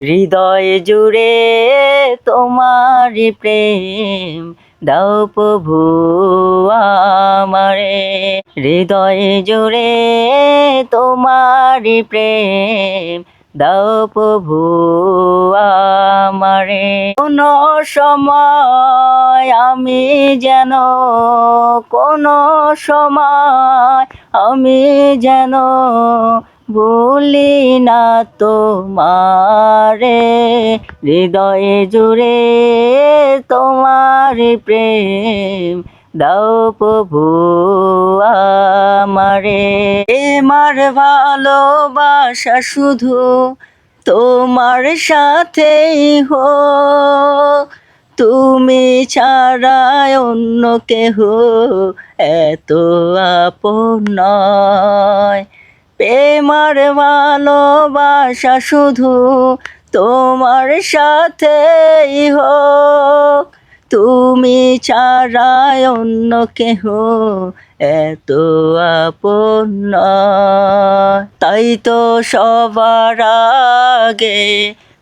হৃদয় জুড়ে তোমারি প্রেম দাও প্রভু আমারে। হৃদয় জুড়ে তোমারি প্রেম দাও প্রভু আমারে। কোনো সময় আমি যেন কোনো সময় আমি যেন ভুলি না তোমারে। হৃদয়ে জুড়ে তোমার প্রেম দাও প্রভু আমারে। তোমার ভালোবাসা শুধু তোমার সাথেই হোক, তুমি ছাড়া অন্য কেহ এত আপন নয়। প্রেমার ভালোবাসা শুধু তোমার সাথেই হোক, তুমি ছাড়া অন্য কেহ এত আপন নয়। তাই তো সবার আগে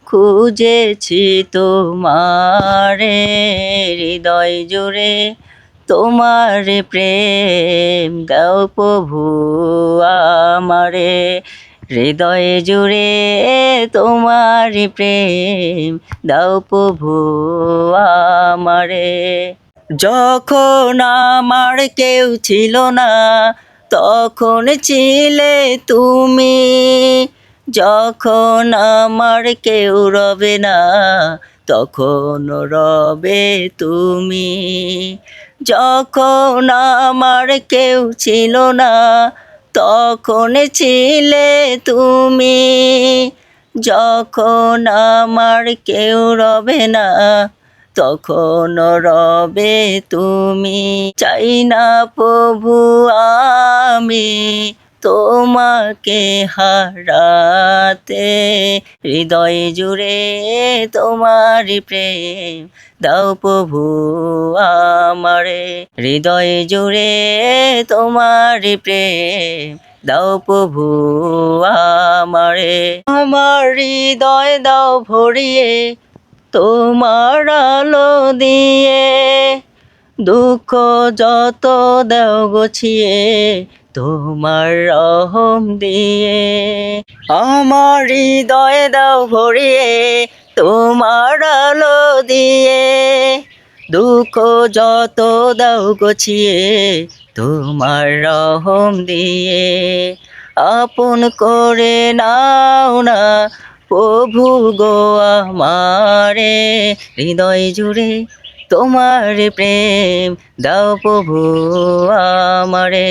খুঁজেছি তোমারে। হৃদয় জুড়ে তোমার প্রেম দাও প্রভু আমারে। হৃদয় জুড়ে তোমার প্রেম দাও প্রভু আমারে। যখন আমার কেউ ছিল না তখন ছিলে তুমি, যখন আমার কেউ রবে না তখন রবে তুমি। যখন আমার কেউ ছিল না তখন ছিলে তুমি, যখন আমার কেউ রবে না তখন রবে তুমি। চাই না প্রভু আমি তোমাকে হারাতে। হৃদয় জুড়ে তোমার প্রেম দাও প্রভু আমারে। হৃদয় জুড়ে তোমার প্রেম দাও প্রভু আমারে। আমার হৃদয় দাও ভরিয়ে তোমার আলো দিয়ে, দুঃখ যত দাও গুছিয়ে তোমার রহম দিয়ে। আমার হৃদয় দাও ভরিয়ে তোমার আলো দিয়ে, দুঃখ যত দাও গুছিয়ে তোমার রহম দিয়ে। আপন করে নাও না প্রভু গো আমারে। হৃদয় জুড়ে তোমার প্রেম দাও প্রভু আমারে।